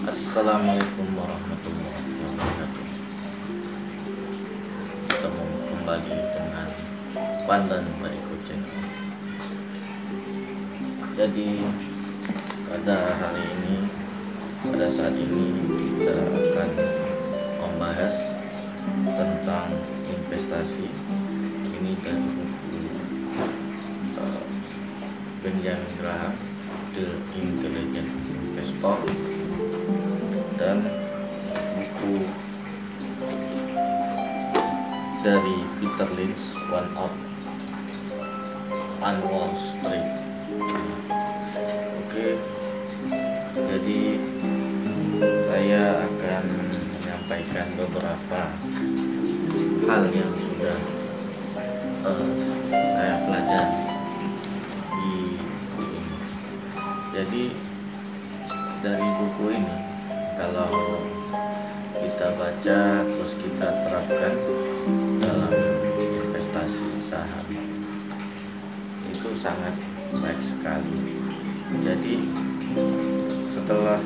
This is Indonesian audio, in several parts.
Assalamualaikum warahmatullahi wabarakatuh. Ketemu kembali dengan Pandan Baiko Channel. Jadi pada hari ini, pada saat ini kita akan membahas tentang investasi. Ini dari buku Benjamin Graham, The Intelligent Investor, dan buku dari Peter Lynch, One Out on Wall Street. Oke, jadi saya akan menyampaikan beberapa hal yang sudah saya pelajari di buku ini. Jadi dari buku ini, kalau kita baca terus kita terapkan dalam investasi saham, itu sangat baik sekali. Jadi setelah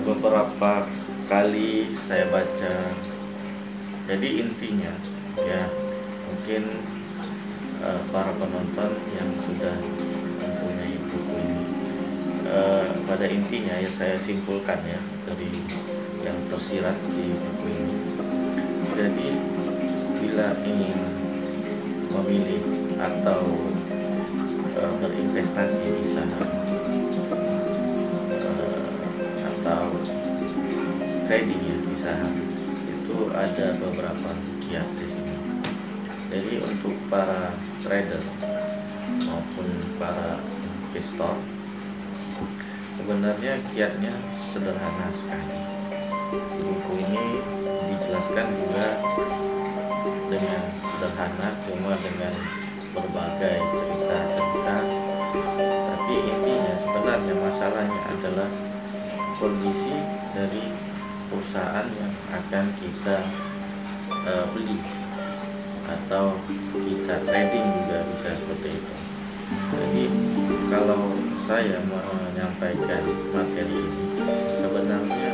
beberapa kali saya baca, jadi intinya ya, mungkin para penonton yang sudah mempunyai buku ini, pada intinya ya saya simpulkan ya dari yang tersirat di buku ini. Jadi bila ingin memilih atau berinvestasi di saham atau trading ya di saham, itu ada beberapa kiat di sini. Jadi untuk para trader maupun para investor, sebenarnya kiatnya sederhana sekali. Di buku ini dijelaskan juga dengan sederhana, cuma dengan berbagai cerita-cerita. Tapi intinya sebenarnya masalahnya adalah kondisi dari perusahaan yang akan kita beli atau kita trading juga bisa seperti itu. Jadi kalau saya menyampaikan materi ini sebenarnya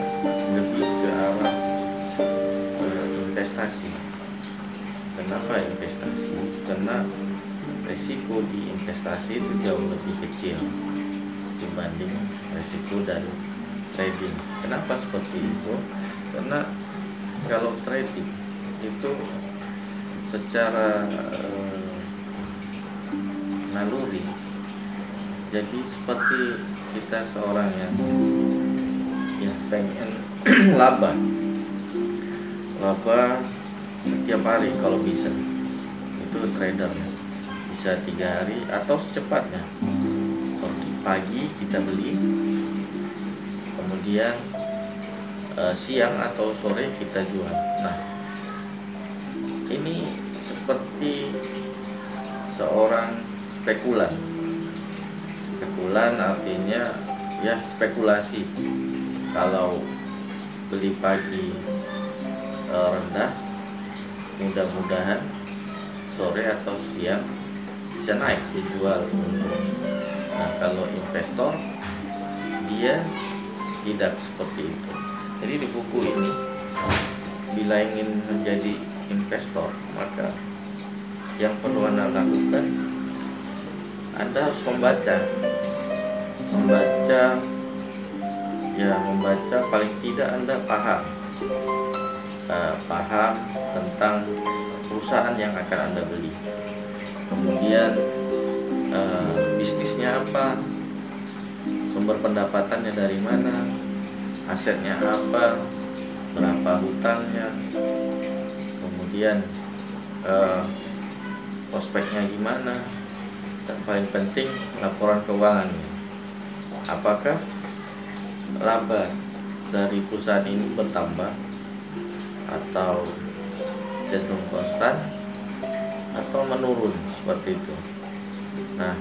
lebih ke arah investasi. Kenapa investasi? Karena resiko di investasi itu jauh lebih kecil dibanding resiko dari trading. Kenapa seperti itu? Karena kalau trading itu secara naluri, jadi seperti kita seorang yang pengen laba setiap hari kalau bisa, itu trader bisa 3 hari atau secepatnya. Pagi kita beli, kemudian siang atau sore kita jual. Nah, ini seperti seorang spekulan artinya ya spekulasi. Kalau beli pagi rendah, mudah-mudahan sore atau siang bisa naik dijual untung. Nah, kalau investor dia tidak seperti itu. Jadi di buku ini, bila ingin menjadi investor, maka yang perlu Anda lakukan, Anda harus membaca paling tidak Anda paham tentang perusahaan yang akan Anda beli. Kemudian bisnisnya apa, sumber pendapatannya dari mana, asetnya apa, berapa hutangnya, kemudian prospeknya gimana, dan paling penting laporan keuangannya. Apakah laba dari perusahaan ini bertambah atau cenderung konstan atau menurun seperti itu. Nah,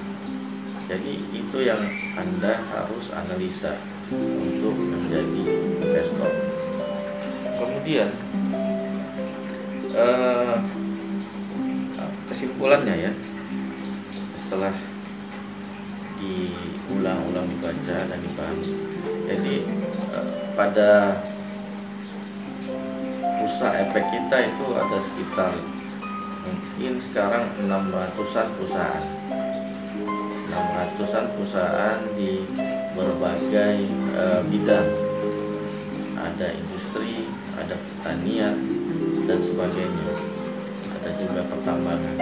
jadi itu yang Anda harus analisa untuk menjadi investor. Kemudian kesimpulannya ya, setelah diulang-ulang dibaca dan dipahami. Jadi pada bursa efek kita itu ada sekitar mungkin sekarang 600-an perusahaan. 600-an perusahaan di berbagai bidang. Ada industri, ada pertanian dan sebagainya. Ada juga pertambangan.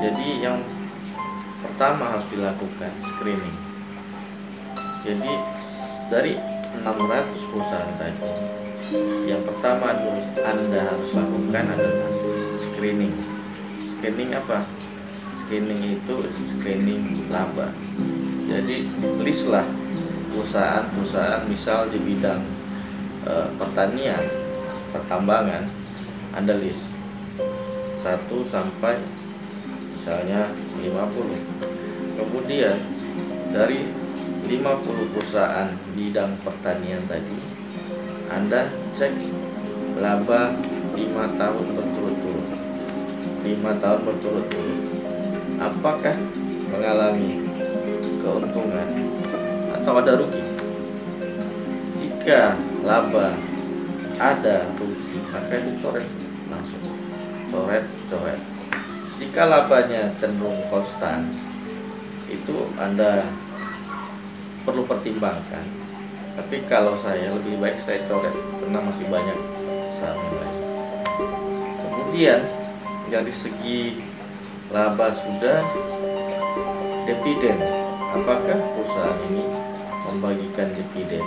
Jadi yang pertama harus dilakukan screening. Jadi dari 600 perusahaan tadi, yang pertama Anda harus lakukan adalah screening. Screening apa? Screening itu screening laba. Jadi listlah perusahaan-perusahaan misal di bidang pertanian, pertambangan, Anda list 1 sampai misalnya 50. Kemudian dari 50 perusahaan bidang pertanian tadi, Anda cek laba 5 tahun berturut-turut. 5 tahun berturut-turut. Apakah mengalami keuntungan atau ada rugi? Jika laba ada rugi, maka dicoret langsung. Coret. Jika labanya cenderung konstan, itu Anda perlu pertimbangkan. Tapi kalau saya lebih baik saya coret karena masih banyak saham lain. Kemudian dari segi laba sudah, dividen. Apakah perusahaan ini membagikan dividen?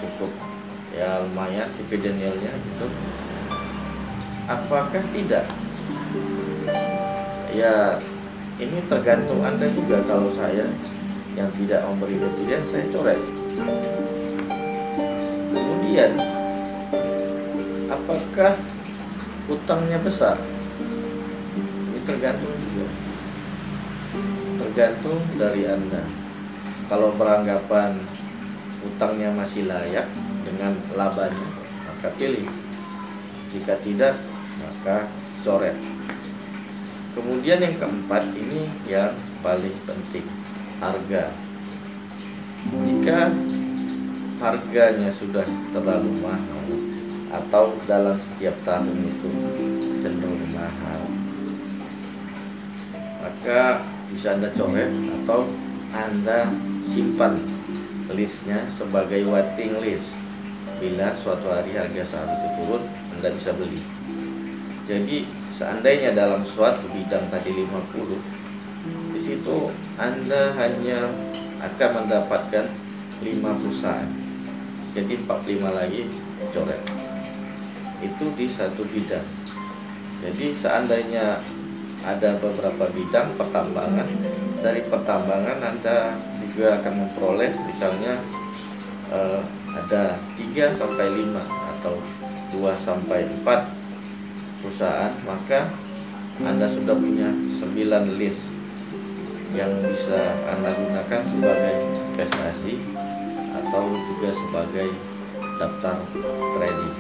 Cukup ya, lumayan dividen yieldnya gitu. Apakah tidak? Ya ini tergantung Anda juga. Kalau saya yang tidak memberi dividen, saya coret. Kemudian apakah utangnya besar? Ini tergantung juga. Tergantung dari Anda. Kalau beranggapan utangnya masih layak dengan labanya, maka pilih. Jika tidak, maka coret. Kemudian yang keempat, ini yang paling penting, harga. Jika harganya sudah terlalu mahal atau dalam setiap tahun itu cenderung mahal, maka bisa Anda coret atau Anda simpan listnya sebagai waiting list. Bila suatu hari harga saham itu turun, Anda bisa beli. Jadi seandainya dalam suatu bidang tadi 50, di situ Anda hanya akan mendapatkan 5 perusahaan. Jadi 45 lagi coret. Itu di satu bidang. Jadi seandainya ada beberapa bidang pertambangan, dari pertambangan Anda juga akan memperoleh misalnya ada 3 sampai 5 atau 2 sampai 4 perusahaan, maka Anda sudah punya 9 list yang bisa Anda gunakan sebagai investasi atau juga sebagai daftar trading.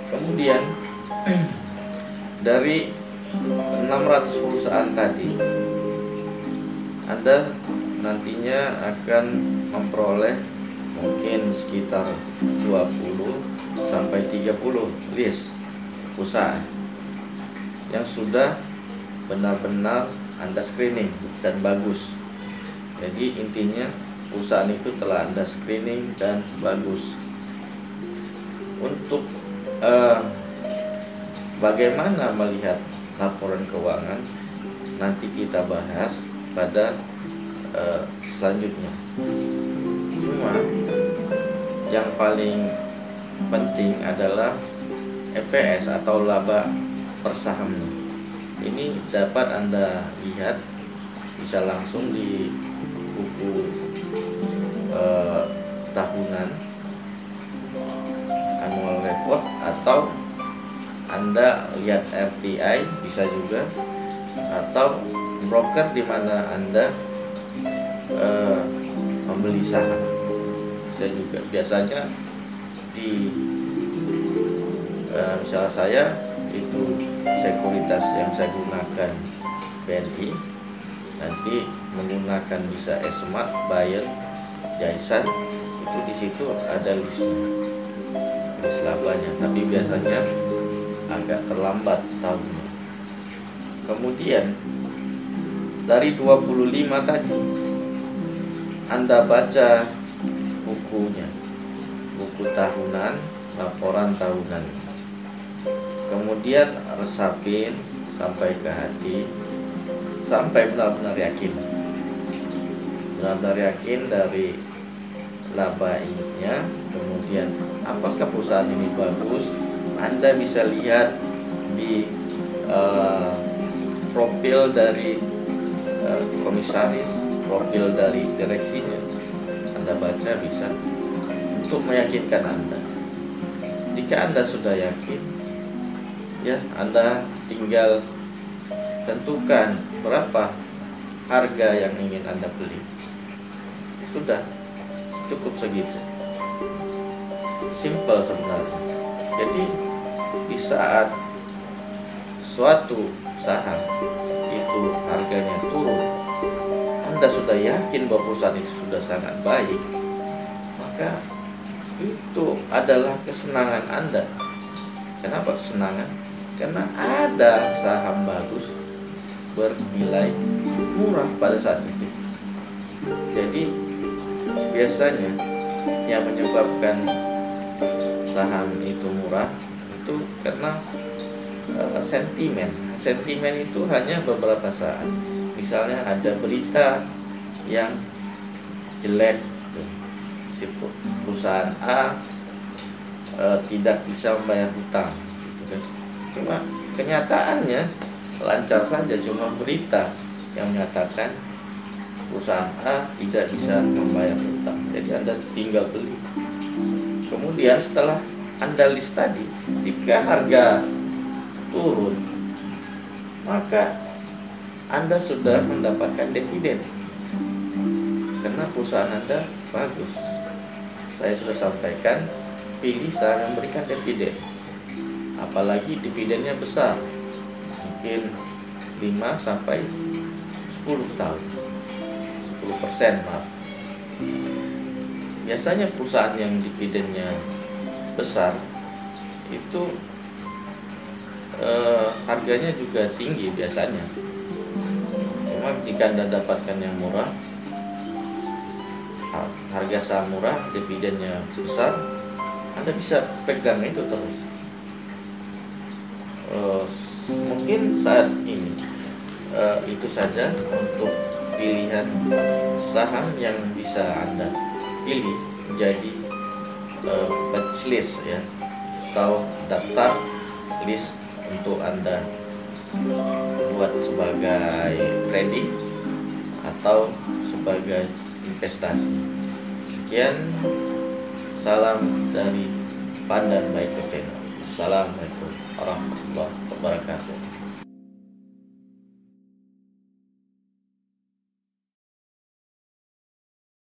Kemudian dari 600 perusahaan tadi, Anda nantinya akan memperoleh mungkin sekitar 20 sampai 30 list perusahaan yang sudah benar-benar Anda screening dan bagus. Jadi intinya perusahaan itu telah Anda screening dan bagus. Untuk bagaimana melihat laporan keuangan nanti kita bahas pada selanjutnya. Cuma yang paling penting adalah EPS atau laba per saham. Ini dapat Anda lihat bisa langsung di buku tahunan annual report, atau Anda lihat RTI bisa juga, atau broker di mana Anda membeli saham bisa juga. Biasanya di misalnya saya itu sekuritas yang saya gunakan BNI, nanti menggunakan bisa Smart, Buyer, Jaisan, itu di situ ada listnya, list labanya, tapi biasanya agak terlambat tahunnya. Kemudian dari 25 tadi Anda baca bukunya, buku tahunan, laporan tahunan, kemudian resapin sampai ke hati, sampai benar-benar yakin, benar-benar yakin dari laba ininya. Kemudian apakah perusahaan ini bagus, Anda bisa lihat di profil dari komisaris, profil dari direksinya, Anda baca bisa untuk meyakinkan Anda. Jika Anda sudah yakin, ya Anda tinggal tentukan berapa harga yang ingin Anda beli. Sudah cukup segitu, simple sebenarnya. Jadi di saat suatu saham itu harganya turun, Anda sudah yakin bahwa perusahaan itu sudah sangat baik, maka itu adalah kesenangan Anda. Kenapa kesenangan? Karena ada saham bagus bernilai murah pada saat itu. Jadi biasanya yang menyebabkan saham itu murah itu karena sentimen. Sentimen itu hanya beberapa saat. Misalnya ada berita yang jelek, si perusahaan A tidak bisa membayar hutang, gitu kan. Cuma kenyataannya lancar saja, cuma berita yang menyatakan perusahaan A tidak bisa membayar hutang. Jadi Anda tinggal beli. Kemudian setelah Anda list tadi, jika harga turun, maka Anda sudah mendapatkan dividen karena perusahaan Anda bagus. Saya sudah sampaikan, pilih saham yang memberikan dividen, apalagi dividennya besar, mungkin 5 sampai 10 tahun, 10%, maaf. Biasanya perusahaan yang dividennya besar itu harganya juga tinggi biasanya. Memang jika Anda dapatkan yang murah, harga saham murah, dividennya besar, Anda bisa pegang itu terus. Mungkin saat ini itu saja untuk pilihan saham yang bisa Anda pilih menjadi batch list, ya, atau daftar list untuk Anda buat sebagai trading atau sebagai investasi. Sekian, salam dari Pandan by Channel. Assalamualaikum warahmatullahi wabarakatuh.